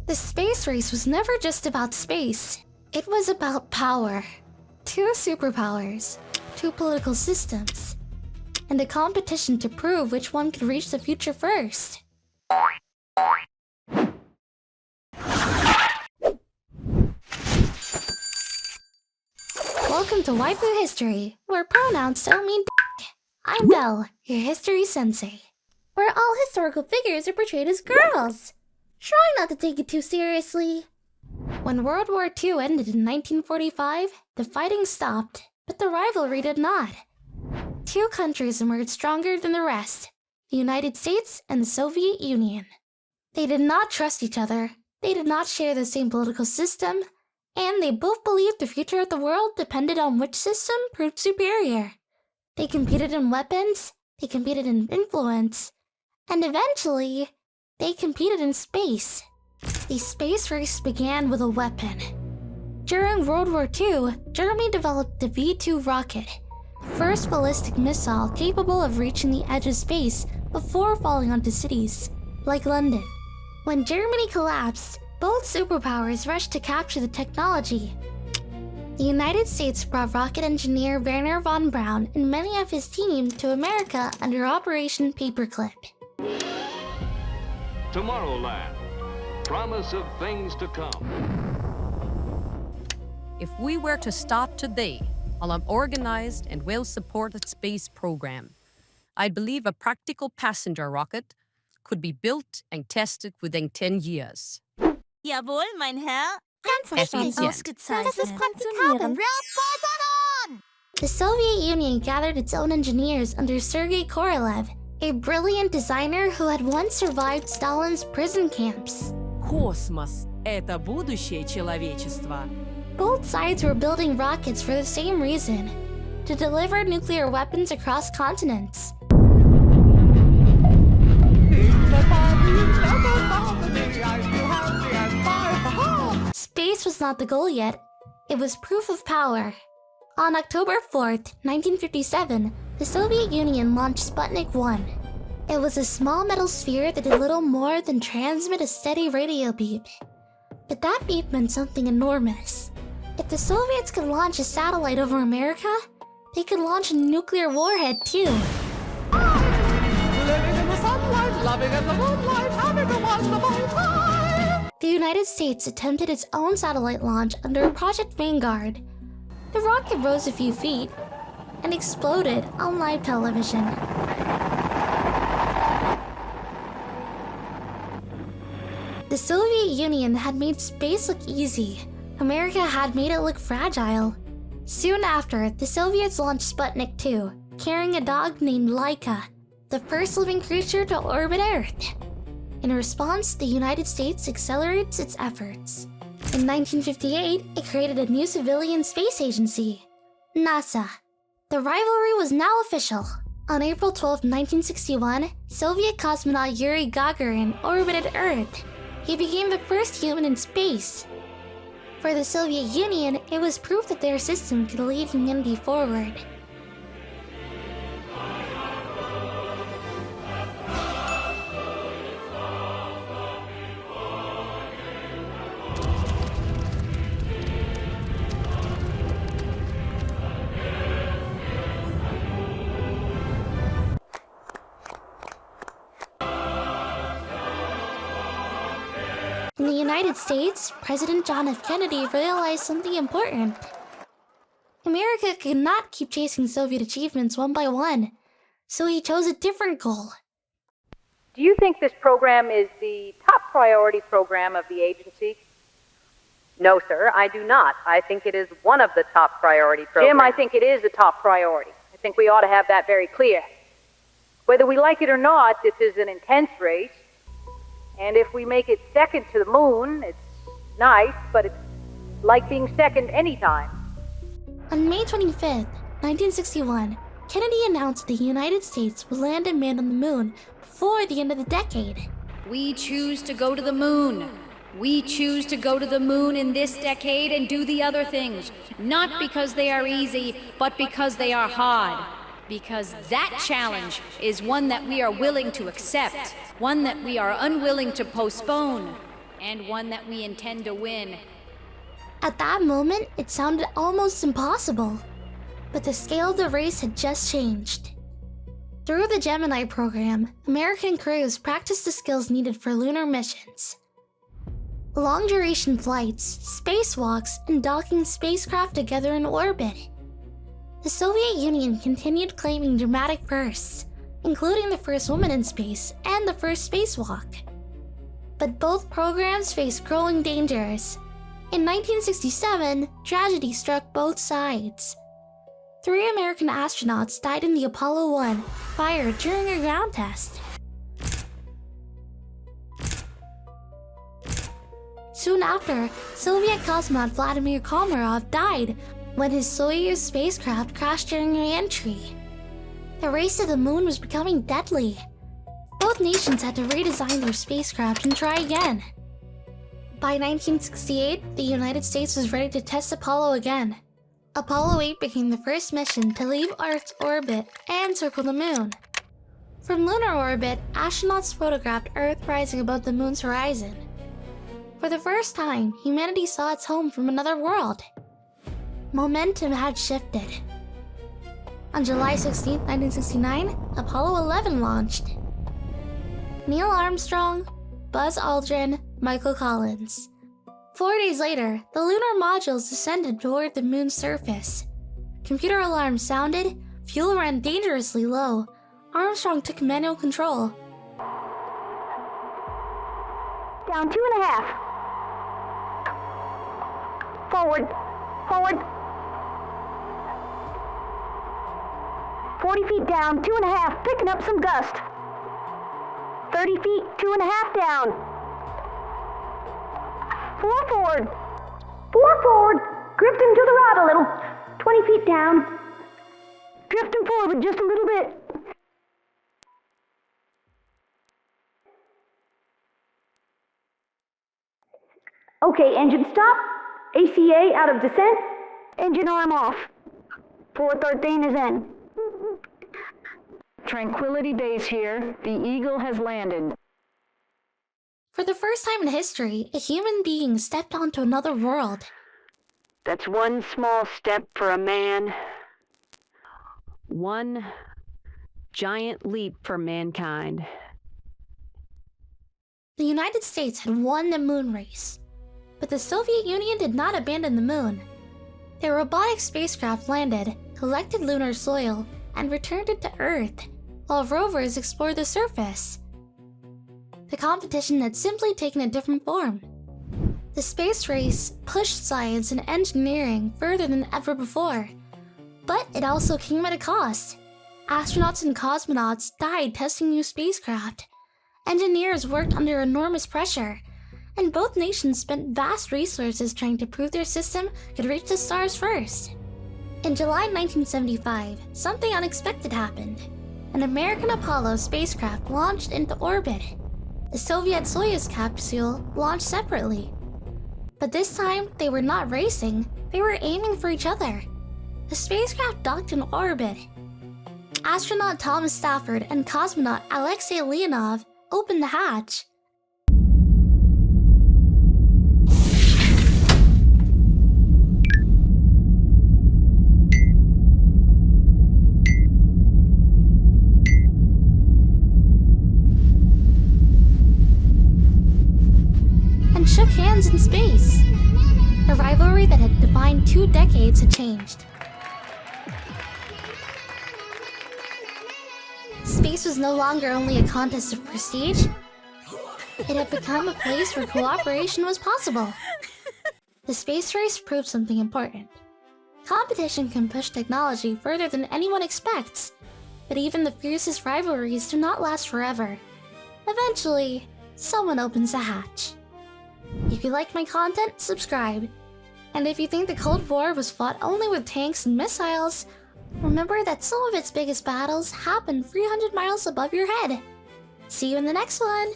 The space race was never just about space. It was about power. 2 superpowers, 2 political systems, and a competition to prove which one could reach the future first. Welcome to Waifu History, where pronouns don't mean dick. I'm Belle, your history sensei, where all historical figures are portrayed as girls. Try not to take it too seriously. When World War II ended in 1945, the fighting stopped, but the rivalry did not. 2 countries emerged stronger than the rest, the United States and the Soviet Union. They did not trust each other, they did not share the same political system, and they both believed the future of the world depended on which system proved superior. They competed in weapons, they competed in influence, and eventually, they competed in space. The space race began with a weapon. During World War II, Germany developed the V-2 rocket, the first ballistic missile capable of reaching the edge of space before falling onto cities, like London. When Germany collapsed, both superpowers rushed to capture the technology. The United States brought rocket engineer Wernher von Braun and many of his team to America under Operation Paperclip. Tomorrowland. Promise of things to come. If we were to start today on an organized and well-supported space program, I believe a practical passenger rocket could be built and tested within 10 years. Jawohl, mein Herr. Ganz verstanden. Ausgezeichnet. Das ist funktionieren. The Soviet Union gathered its own engineers under Sergei Korolev, a brilliant designer who had once survived Stalin's prison camps. Космос — это будущее человечества. Both sides were building rockets for the same reason, to deliver nuclear weapons across continents. Space was not the goal yet, it was proof of power. On October 4th, 1957, the Soviet Union launched Sputnik 1. It was a small metal sphere that did little more than transmit a steady radio beep. But that beep meant something enormous. If the Soviets could launch a satellite over America, they could launch a nuclear warhead too. Living in the sunlight, loving in the moonlight, having a wonderful time. The United States attempted its own satellite launch under Project Vanguard. The rocket rose a few feet and exploded on live television. The Soviet Union had made space look easy. America had made it look fragile. Soon after, the Soviets launched Sputnik 2, carrying a dog named Laika, the first living creature to orbit Earth. In response, the United States accelerates its efforts. In 1958, it created a new civilian space agency, NASA. The rivalry was now official. On April 12, 1961, Soviet cosmonaut Yuri Gagarin orbited Earth. He became the first human in space. For the Soviet Union, it was proof that their system could lead humanity forward. In the United States, President John F. Kennedy realized something important. America could not keep chasing Soviet achievements one by one, so he chose a different goal. Do you think this program is the top priority program of the agency? No, sir, I do not. I think it is one of the top priority programs. Jim, I think it is the top priority. I think we ought to have that very clear. Whether we like it or not, this is an intense race. And if we make it second to the moon, it's nice, but it's like being second anytime. On May 25th, 1961, Kennedy announced the United States would land a man on the moon before the end of the decade. We choose to go to the moon. We choose to go to the moon in this decade and do the other things, not because they are easy, but because they are hard. Because that challenge is one that we are willing to accept, one that we are unwilling to postpone. and one that we intend to win. At that moment, it sounded almost impossible. But the scale of the race had just changed. Through the Gemini program, American crews practiced the skills needed for lunar missions. Long-duration flights, spacewalks, and docking spacecraft together in orbit. The Soviet Union continued claiming dramatic firsts, including the first woman in space and the first spacewalk. But both programs faced growing dangers. In 1967, tragedy struck both sides. 3 American astronauts died in the Apollo 1 fire during a ground test. Soon after, Soviet cosmonaut Vladimir Komarov died when his Soyuz spacecraft crashed during re-entry. The race to the moon was becoming deadly. Both nations had to redesign their spacecraft and try again. By 1968, the United States was ready to test Apollo again. Apollo 8 became the first mission to leave Earth's orbit and circle the moon. From lunar orbit, astronauts photographed Earth rising above the moon's horizon. For the first time, humanity saw its home from another world. Momentum had shifted. On July 16, 1969, Apollo 11 launched. Neil Armstrong, Buzz Aldrin, Michael Collins. 4 days later, the lunar modules descended toward the moon's surface. Computer alarms sounded, fuel ran dangerously low. Armstrong took manual control. Down 2.5. Forward. Forward. 40 feet down, 2.5, picking up some gust. 30 feet, 2.5 down. 4 forward. 4 forward. Drifting to the right a little. 20 feet down. Drifting forward just a little bit. Okay, engine stop. ACA out of descent. Engine arm off. 413 is in. Tranquility Base here. The Eagle has landed. For the first time in history, a human being stepped onto another world. That's one small step for a man. One giant leap for mankind. The United States had won the moon race. But the Soviet Union did not abandon the moon. Their robotic spacecraft landed, collected lunar soil, and returned it to Earth, while rovers explored the surface. The competition had simply taken a different form. The space race pushed science and engineering further than ever before. But it also came at a cost. Astronauts and cosmonauts died testing new spacecraft. Engineers worked under enormous pressure. And both nations spent vast resources trying to prove their system could reach the stars first. In July 1975, something unexpected happened. An American Apollo spacecraft launched into orbit. The Soviet Soyuz capsule launched separately. But this time, they were not racing, they were aiming for each other. The spacecraft docked in orbit. Astronaut Thomas Stafford and cosmonaut Alexei Leonov opened the hatch. Shook hands in space. A rivalry that had defined 2 decades had changed. Space was no longer only a contest of prestige. It had become a place where cooperation was possible. The space race proved something important. Competition can push technology further than anyone expects, but even the fiercest rivalries do not last forever. Eventually, someone opens a hatch. If you liked my content, subscribe. And if you think the Cold War was fought only with tanks and missiles, remember that some of its biggest battles happened 300 miles above your head. See you in the next one!